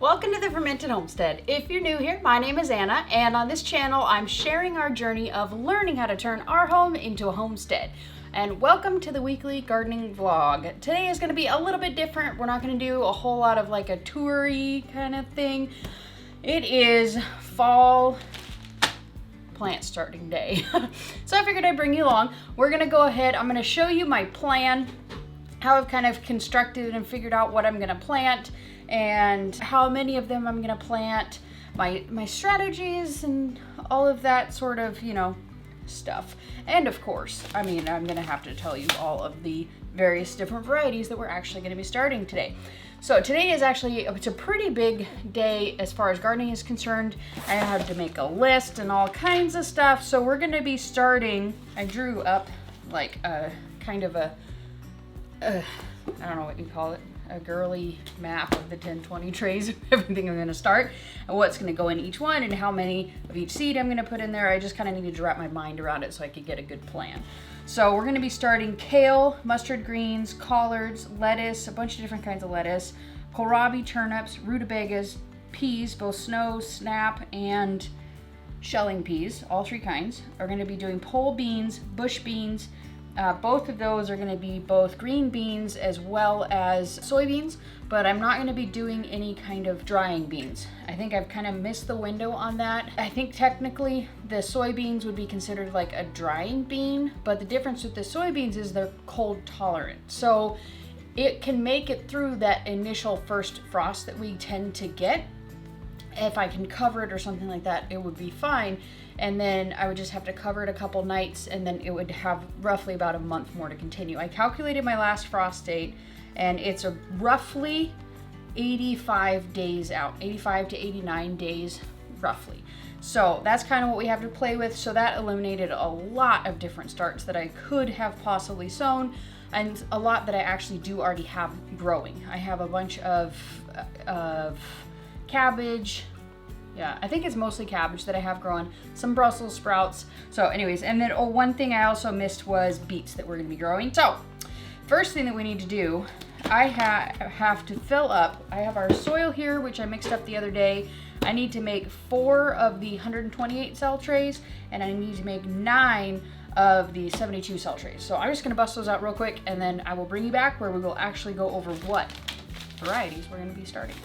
Welcome to the Fermented Homestead. If you're new here, my name is Anna, and on this channel I'm sharing our journey of learning how to turn our home into a homestead. And welcome to the weekly gardening vlog. Today is going to be a little bit different. We're not going to do a whole lot of like a toury kind of thing. It is fall plant starting day. So I figured I'd bring you along. We're going to go ahead. I'm going to show you my plan, how I've kind of constructed and figured out what I'm going to plant and how many of them I'm going to plant, my strategies and all of that sort of, stuff. And of course, I'm going to have to tell you all of the various different varieties that we're actually going to be starting today. So today is actually, it's a pretty big day as far as gardening is concerned. I had to make a list and all kinds of stuff. So we're going to be starting, I drew up like a kind of a, I don't know what you call it, a girly map of the 10-20 trays of everything I'm going to start and what's going to go in each one and how many of each seed I'm going to put in there. I just kind of needed to wrap my mind around it so I could get a good plan. So we're going to be starting kale, mustard greens, collards, lettuce, a bunch of different kinds of lettuce, kohlrabi, turnips, rutabagas, peas, both snow, snap, and shelling peas, all three kinds. We're going to be doing pole beans, bush beans. Both of those are going to be both green beans as well as soybeans, but I'm not going to be doing any kind of drying beans. I think I've kind of missed the window on that. I think technically the soybeans would be considered like a drying bean, but the difference with the soybeans is they're cold tolerant. So it can make it through that initial first frost that we tend to get. If I can cover it or something like that, it would be fine. And then I would just have to cover it a couple nights and then it would have roughly about a month more to continue. I calculated my last frost date and it's a roughly 85 days out, 85 to 89 days roughly. So that's kind of what we have to play with. So that eliminated a lot of different starts that I could have possibly sown and a lot that I actually do already have growing. I have a bunch of cabbage. Yeah, I think it's mostly cabbage that I have growing, some Brussels sprouts. So anyways, and then one thing I also missed was beets that we're gonna be growing. So first thing that we need to do, I have to fill up, I have our soil here, which I mixed up the other day. I need to make 4 of the 128 cell trays, and I need to make 9 of the 72 cell trays. So I'm just gonna bust those out real quick, and then I will bring you back where we will actually go over what varieties we're gonna be starting.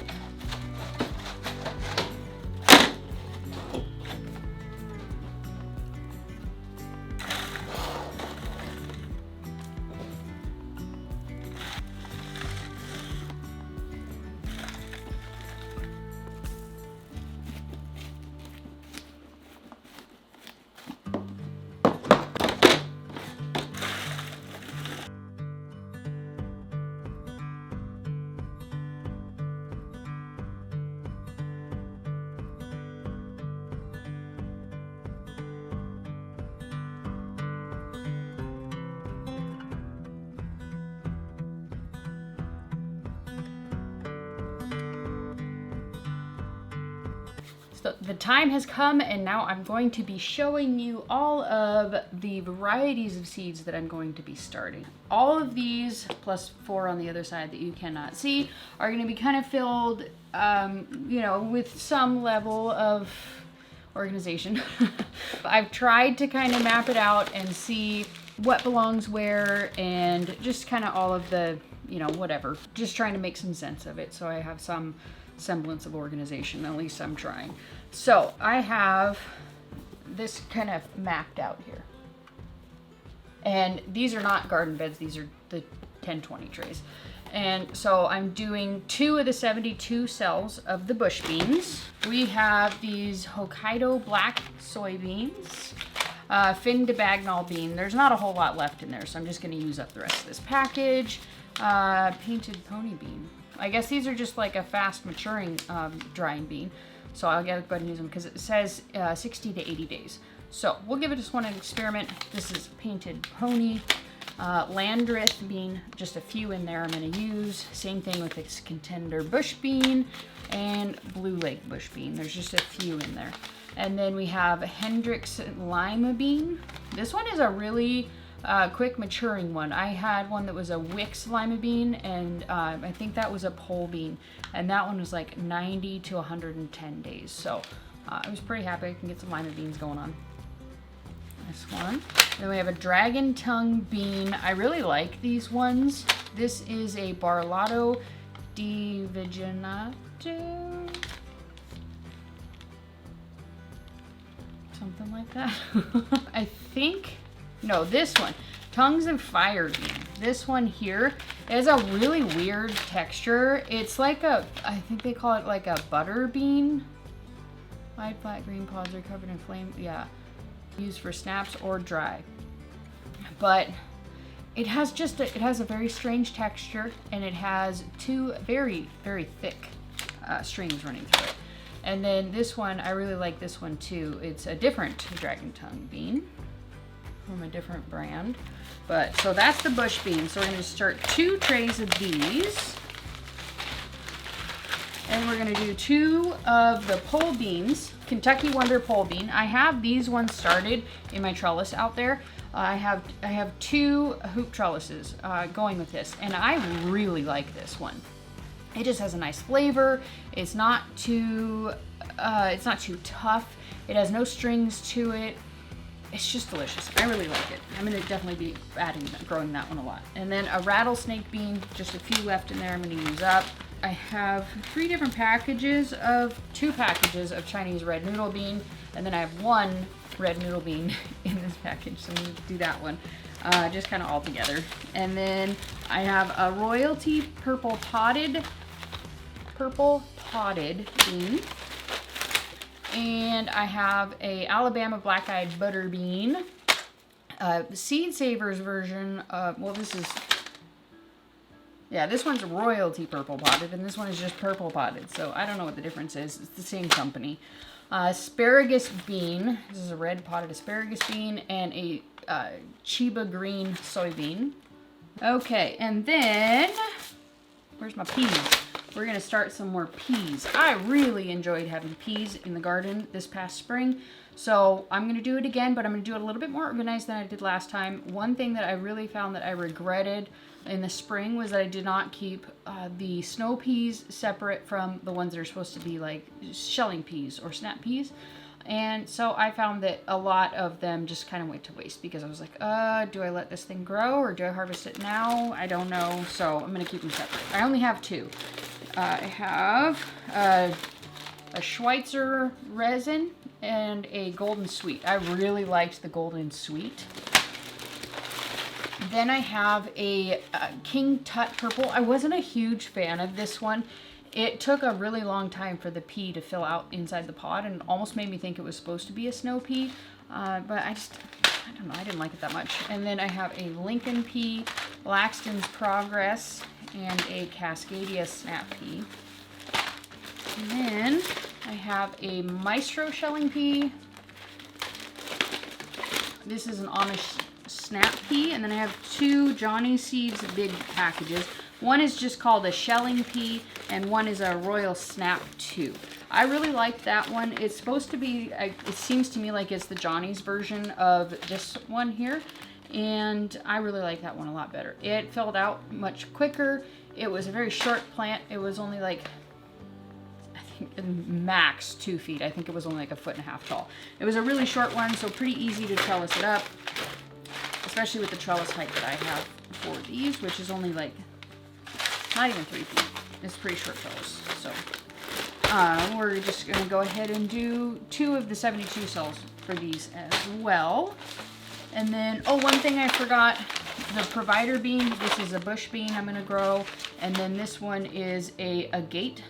So the time has come and now I'm going to be showing you all of the varieties of seeds that I'm going to be starting. All of these, plus 4 on the other side that you cannot see, are going to be kind of filled, with some level of organization. I've tried to kind of map it out and see what belongs where and just kind of all of the, whatever. Just trying to make some sense of it so I have some semblance of organization, at least I'm trying. So I have this kind of mapped out here. And these are not garden beds, these are the 10-20 trays. And so I'm doing 2 of the 72 cells of the bush beans. We have these Hokkaido black soybeans, fin de Bagnall bean. There's not a whole lot left in there, so I'm just gonna use up the rest of this package. Painted pony bean. I guess these are just like a fast maturing drying bean. So I'll go ahead and use them because it says 60 to 80 days. So we'll give this one an experiment. This is painted pony. Landreth bean, just a few in there I'm going to use. Same thing with this contender bush bean and blue lake bush bean. There's just a few in there. And then we have Hendrix Lima bean. This one is a really quick maturing one. I had one that was a Wix lima bean, and I think that was a pole bean, and that one was like 90 to 110 days. So I was pretty happy I can get some lima beans going on. This one. Then we have a dragon tongue bean. I really like these ones. This is a Barlato di Viginato. Something like that. I think, no, this one. Tongues of Fire bean. This one here is a really weird texture. It's like a, I think they call it like a butter bean. Wide, flat, green pods are covered in flame. Yeah. Used for snaps or dry. But it has just it has a very strange texture, and it has two very, very thick strings running through it. And then this one, I really like this one too. It's a different dragon tongue bean from a different brand. But so that's the bush bean. So we're going to start 2 trays of these. And we're going to do 2 of the pole beans, Kentucky Wonder pole bean. I have these ones started in my trellis out there. I have 2 hoop trellises going with this, and I really like this one. It just has a nice flavor. It's not too tough. It has no strings to it. It's just delicious. I really like it. I'm gonna definitely be growing that one a lot. And then a rattlesnake bean, just a few left in there I'm gonna use up. I have 2 packages of Chinese red noodle bean, and then I have 1 red noodle bean in this package, so I'm gonna do that one, just kind of all together. And then I have a royalty purple potted bean. And I have a Alabama black-eyed butter bean, Seed Savers version. Well, this one's royalty purple potted, and this one is just purple potted. So I don't know what the difference is. It's the same company. Asparagus bean. This is a red potted asparagus bean, and a Chiba green soybean. Okay, and then where's my peas? We're going to start some more peas. I really enjoyed having peas in the garden this past spring. So I'm going to do it again, but I'm going to do it a little bit more organized than I did last time. One thing that I really found that I regretted in the spring was that I did not keep the snow peas separate from the ones that are supposed to be like shelling peas or snap peas. And so I found that a lot of them just kind of went to waste because I was like, do I let this thing grow or do I harvest it now? I don't know. So I'm going to keep them separate. I only have 2. I have a Schweitzer resin and a golden sweet. I really liked the golden sweet. Then I have a King Tut purple. I wasn't a huge fan of this one. It took a really long time for the pea to fill out inside the pod, and almost made me think it was supposed to be a snow pea. But I don't know, I didn't like it that much. And then I have a Lincoln pea, Laxton's Progress, and a Cascadia snap pea. And then I have a Maestro shelling pea. This is an Amish snap pea. And then I have 2 Johnny Seeds big packages. One is just called a shelling pea, and one is a Royal Snap 2. I really like that one. It's supposed to be, it seems to me like it's the Johnny's version of this one here. And I really like that one a lot better. It filled out much quicker. It was a very short plant. It was only like, I think max 2 feet. I think it was only like 1.5 feet tall. It was a really short one, so pretty easy to trellis it up, especially with the trellis height that I have for these, which is only like not even 3 feet. It's pretty short trellis. So we're just going to go ahead and do 2 of the 72 cells for these as well. And then, oh, one thing I forgot, the provider bean. This is a bush bean I'm going to grow. And then this one is a Gate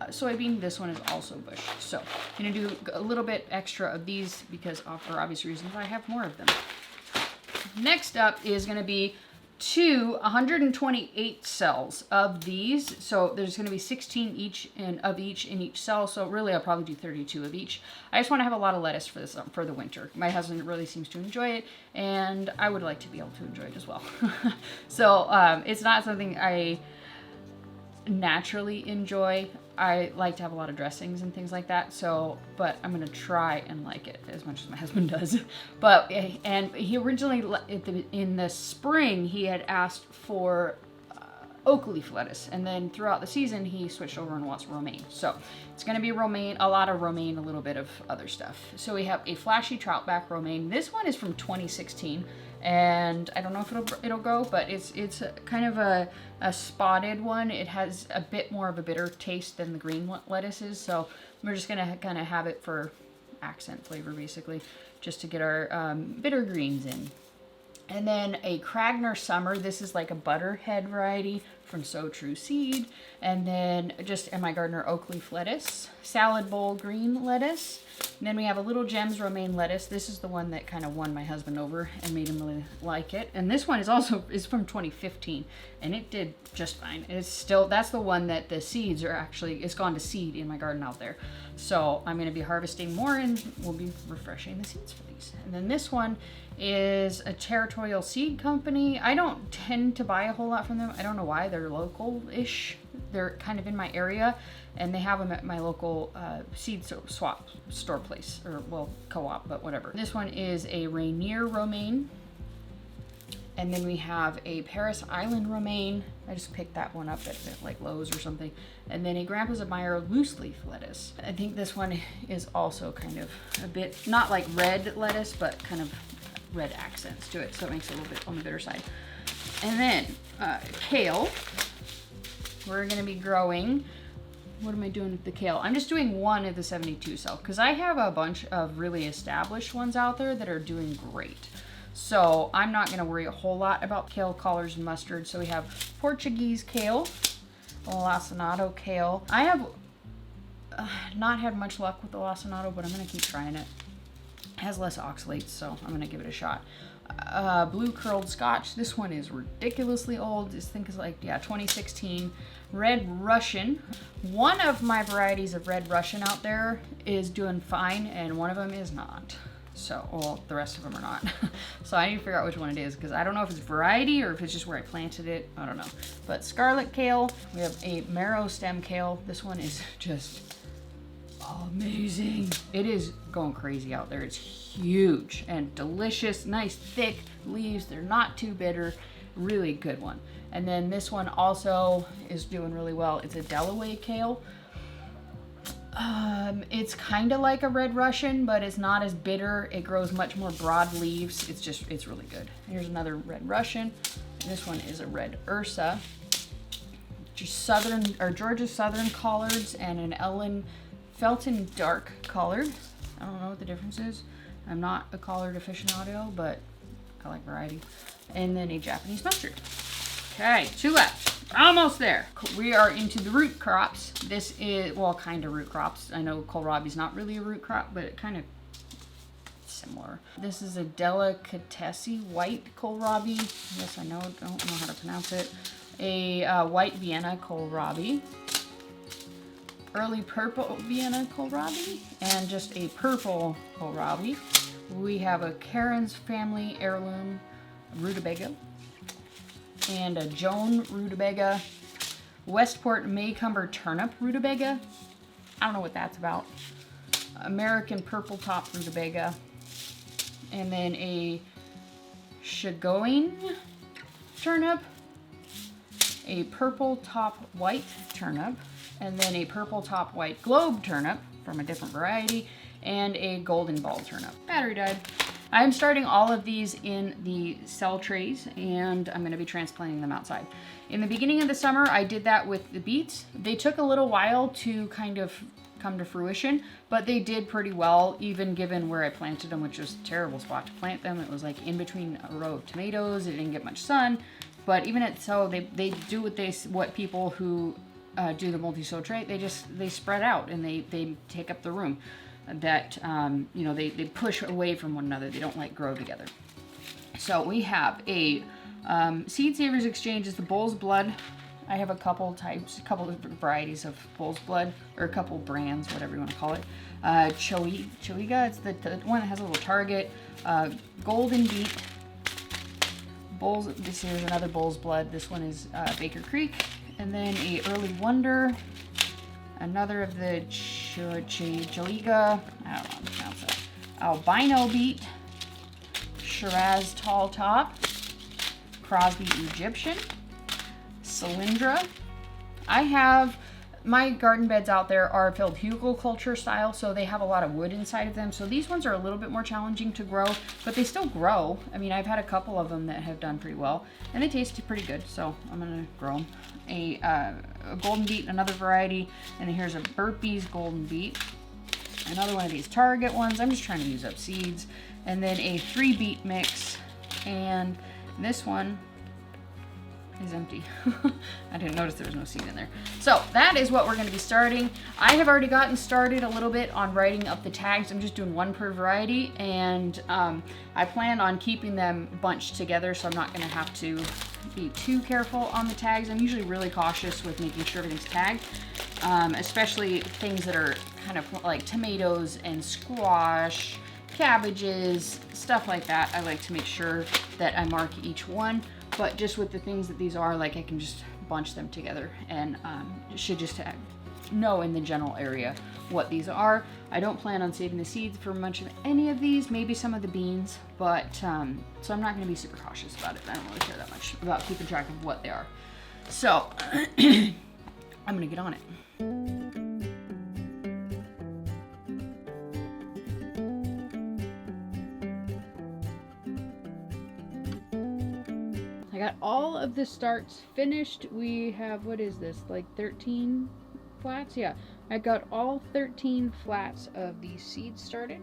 soybean. This one is also bush. So I'm going to do a little bit extra of these because, for obvious reasons, I have more of them. Next up is going to be 128 cells of these. So there's going to be 16 each in each cell. So really I'll probably do 32 of each. I just want to have a lot of lettuce for this for the winter. My husband really seems to enjoy it, and I would like to be able to enjoy it as well. So it's not something I naturally enjoy I like to have a lot of dressings and things like that. So, but I'm gonna try and like it as much as my husband does. But, and he originally, in the spring, he had asked for oak leaf lettuce, and then throughout the season he switched over and wants romaine. So it's going to be romaine, a lot of romaine, a little bit of other stuff. So we have a flashy troutback romaine. This one is from 2016, and I don't know if it'll go, but it's kind of a spotted one. It has a bit more of a bitter taste than the green lettuce is, so we're just going to kind of have it for accent flavor, basically, just to get our bitter greens in. And then a Kragner Summer. This is like a butterhead variety from So True Seed. And then just in my gardener, oak leaf lettuce, salad bowl green lettuce. And then we have a Little Gems romaine lettuce. This is the one that kind of won my husband over and made him really like it. And this one is from 2015, and it did just fine. It's still, that's the one that the seeds are actually, it's gone to seed in my garden out there. So I'm going to be harvesting more, and we'll be refreshing the seeds for these. And then this one is a Territorial Seed Company. I don't tend to buy a whole lot from them. I don't know why. They're local-ish. They're kind of in my area, and they have them at my local seed swap store place, or, well, co-op, but whatever. This one is a Rainier romaine. And then we have a Paris Island romaine. I just picked that one up at like Lowe's or something. And then a Grandpa's Admire loose leaf lettuce. I think this one is also kind of a bit, not like red lettuce, but kind of red accents to it. So it makes it a little bit on the bitter side. And then kale. We're gonna be growing. What am I doing with the kale? I'm just doing one of the 72 cell, because I have a bunch of really established ones out there that are doing great. So I'm not going to worry a whole lot about kale, collards, and mustard. So we have Portuguese kale, lacinato kale. I have not had much luck with the lacinato, but I'm going to keep trying it. It has less oxalates, so I'm going to give it a shot. Blue curled Scotch. This one is ridiculously old. I think it's like, yeah, 2016. Red Russian. One of my varieties of Red Russian out there is doing fine, and one of them is not. So, well, the rest of them are not. So I need to figure out which one it is, because I don't know if it's variety or if it's just where I planted it. I don't know. But Scarlet Kale, we have a marrow stem kale. This one is just amazing. It is going crazy out there. It's huge and delicious, nice thick leaves. They're not too bitter. Really good one. And then this one also is doing really well. It's a Delaware Kale. It's kind of like a Red Russian, but it's not as bitter. It grows much more broad leaves. It's really good. Here's another Red Russian. This one is a Red Ursa. Just Georgia Southern collards and an Ellen Felton dark collard. I don't know what the difference is. I'm not a collard aficionado, but I like variety. And then a Japanese mustard. Okay, 2 left. Almost there. We are into the root crops. This is, well, kind of root crops. I know kohlrabi's not really a root crop, but it kind of similar. This is a Delicatessen white kohlrabi. Yes, I know, don't know how to pronounce it. A white Vienna kohlrabi. Early purple Vienna kohlrabi. And just a purple kohlrabi. We have a Karen's Family Heirloom rutabaga. And a Joan rutabaga, Westport Maycomber turnip rutabaga. I don't know what that's about. American purple top rutabaga. And then a Sheboygan turnip, a purple top white turnip, and then a purple top white globe turnip from a different variety, and a golden ball turnip. Battery died. I'm starting all of these in the cell trays, and I'm going to be transplanting them outside. In the beginning of the summer, I did that with the beets. They took a little while to kind of come to fruition, but they did pretty well, even given where I planted them, which was a terrible spot to plant them. It was like in between a row of tomatoes. It didn't get much sun, but even so, they do what people who do the multi-sow tray, they spread out and they take up the room. That, you know, they push away from one another. They don't like grow together. So we have a Seed Savers Exchange is the Bull's Blood. I have a couple of varieties of Bull's Blood, or a couple brands, whatever you want to call it. Choiga, it's the one that has a little target. Golden Beet. This here's another Bull's Blood. This one is Baker Creek. And then a Early Wonder. another of the Chaliga, I don't know how to pronounce that, albino beet, Shiraz tall top, Crosby Egyptian, Cylindra. I have, my garden beds out there are filled hugelkultur style, so they have a lot of wood inside of them. So these ones are a little bit more challenging to grow, but they still grow. I mean, I've had a couple of them that have done pretty well, and they taste pretty good, so I'm gonna grow them. A golden beet, another variety, and then here's a Burpee's golden beet. Another one of these Target ones. I'm just trying to use up seeds. And then a 3 beet mix, and this one is empty. I didn't notice there was no seed in there. So that is what we're going to be starting. I have already gotten started a little bit on writing up the tags. I'm just doing one per variety, and I plan on keeping them bunched together, so I'm not going to have to be too careful on the tags. I'm usually really cautious with making sure everything's tagged, especially things that are kind of like tomatoes and squash, cabbages, stuff like that. I like to make sure that I mark each one. But just with the things that these are, like, I can just bunch them together, and should just know in the general area what these are. I don't plan on saving the seeds for much of any of these, maybe some of the beans, but so I'm not going to be super cautious about it. I don't really care that much about keeping track of what they are. So I'm going to get on it. I got all of the starts finished. We have, what is this, like 13 flats? Yeah, I got all 13 flats of these seeds started.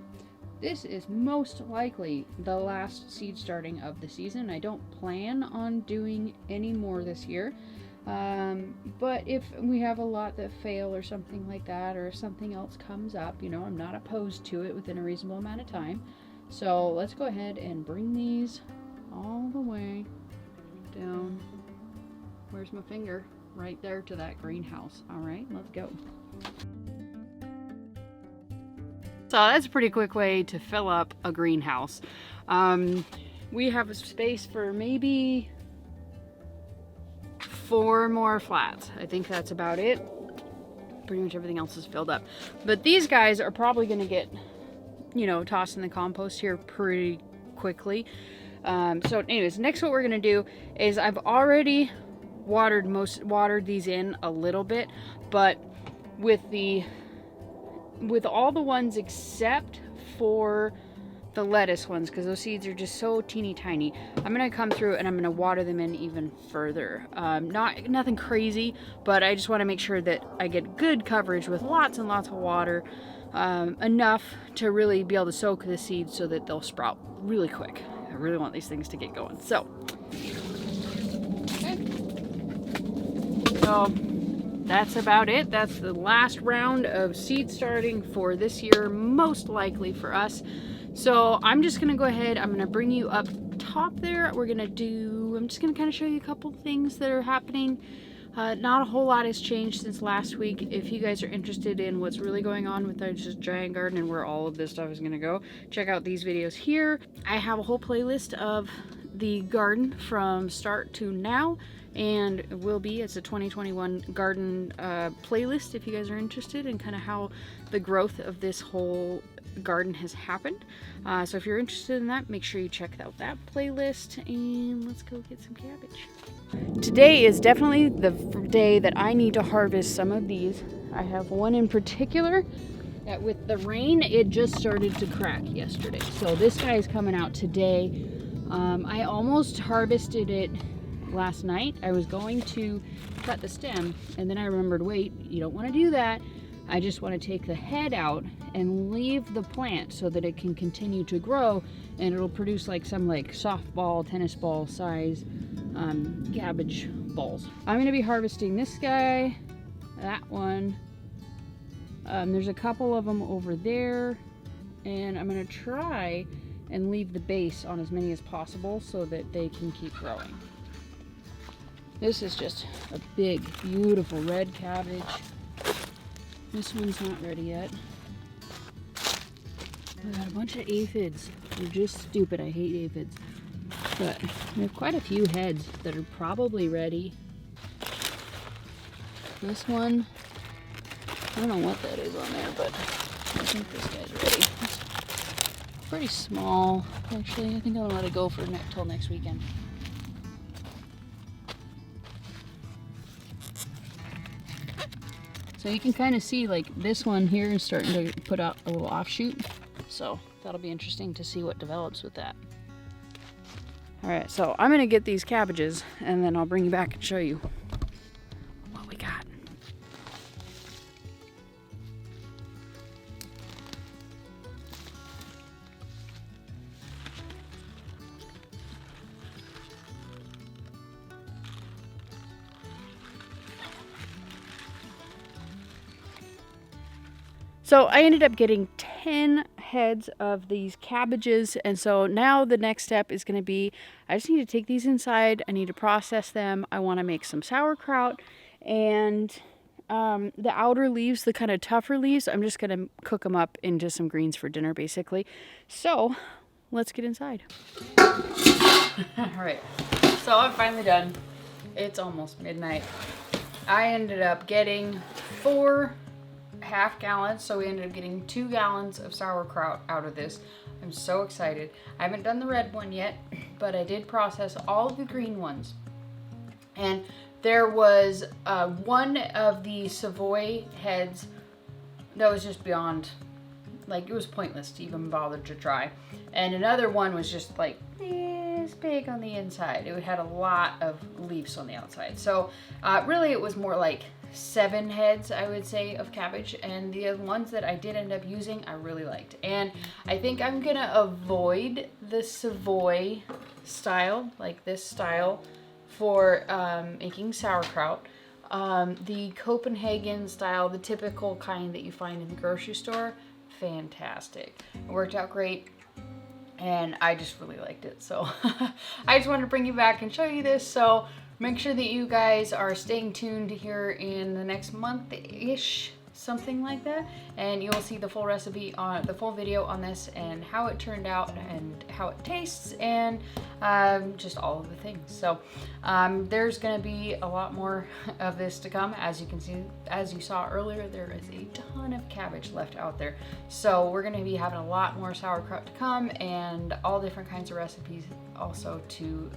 This is most likely the last seed starting of the season. I don't plan on doing any more this year. But if we have a lot that fail or something like that, or if something else comes up, you know, I'm not opposed to it within a reasonable amount of time. So let's go ahead and bring these all the way down, where's my finger, right there to that greenhouse. All right, let's go. So that's a pretty quick way to fill up a greenhouse. We have a space for maybe 4 more flats. I think that's about it. Pretty much everything else is filled up, but these guys are probably going to get, you know, tossed in the compost here pretty quickly. So anyways, next what we're gonna do is, I've already watered these in a little bit, but with all the ones except for the lettuce ones, because those seeds are just so teeny tiny, I'm gonna come through and I'm gonna water them in even further. Nothing crazy, but I just want to make sure that I get good coverage with lots and lots of water, enough to really be able to soak the seeds so that they'll sprout really quick. I really want these things to get going. So, okay. So that's about it. That's the last round of seed starting for this year, most likely for us. So I'm just gonna go ahead, I'm gonna bring you up top there. I'm just gonna kind of show you a couple things that are happening. Not a whole lot has changed since last week. If you guys are interested in what's really going on with our just giant garden and where all of this stuff is gonna go, check out these videos here. I have a whole playlist of the garden from start to now, and it's a 2021 garden playlist if you guys are interested in kind of how the growth of this whole garden has happened. So if you're interested in that, make sure you check out that playlist, and let's go get some cabbage. Today is definitely the day that I need to harvest some of these. I have one in particular that, with the rain, it just started to crack yesterday. So this guy is coming out today. I almost harvested it last night. I was going to cut the stem, and then I remembered, wait, you don't want to do that. I just want to take the head out and leave the plant so that it can continue to grow, and it'll produce like some like softball, tennis ball size cabbage balls. I'm going to be harvesting this guy, that one. There's a couple of them over there, and I'm going to try and leave the base on as many as possible so that they can keep growing. This is just a big, beautiful red cabbage. This one's not ready yet. We got a bunch of aphids. They're just stupid. I hate aphids. But we have quite a few heads that are probably ready. This one I don't know what that is on there, but I think this guy's ready. It's pretty small, actually. I think I'm gonna let it go for till next weekend. So you can kind of see like this one here is starting to put out a little offshoot. So that'll be interesting to see what develops with that. All right, so I'm gonna get these cabbages and then I'll bring you back and show you what we got. So I ended up getting 10 heads of these cabbages, and so now the next step is going to be, I just need to take these inside, I need to process them, I want to make some sauerkraut, and the outer leaves, the kind of tougher leaves, I'm just going to cook them up into some greens for dinner basically. So let's get inside. Alright, so I'm finally done. It's almost midnight. I ended up getting 4 half gallons, so we ended up getting 2 gallons of sauerkraut out of this. I'm so excited. I haven't done the red one yet, but I did process all of the green ones. And there was one of the Savoy heads that was just beyond, like, it was pointless to even bother to try. And another one was just like this big on the inside. It had a lot of leaves on the outside. So really it was more like 7 heads, I would say, of cabbage, and the ones that I did end up using I really liked. And I think I'm gonna avoid the Savoy style, like this style, for making sauerkraut. The Copenhagen style, the typical kind that you find in the grocery store, fantastic. It worked out great, and I just really liked it. So I just wanted to bring you back and show you this. So make sure that you guys are staying tuned here in the next month-ish, something like that, and you will see the full recipe on the full video on this and how it turned out and how it tastes and just all of the things. So there's going to be a lot more of this to come. As you can see, as you saw earlier, there is a ton of cabbage left out there. So we're going to be having a lot more sauerkraut to come and all different kinds of recipes also to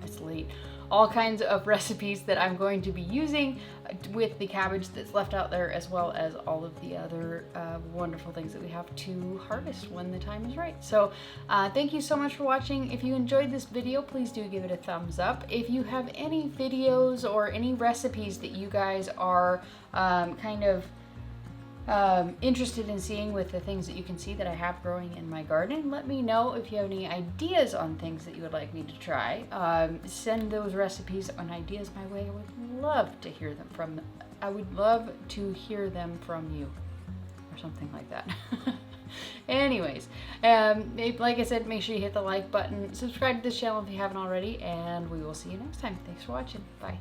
it's late. All kinds of recipes that I'm going to be using with the cabbage that's left out there, as well as all of the other wonderful things that we have to harvest when the time is right. So thank you so much for watching. If you enjoyed this video, please do give it a thumbs up. If you have any videos or any recipes that you guys are kind of interested in seeing with the things that you can see that I have growing in my garden, let me know. If you have any ideas on things that you would like me to try, send those recipes and ideas my way. I would love to hear them from you, or something like that. Anyways, like I said, make sure you hit the like button, subscribe to this channel if you haven't already, and we will see you next time. Thanks for watching. Bye.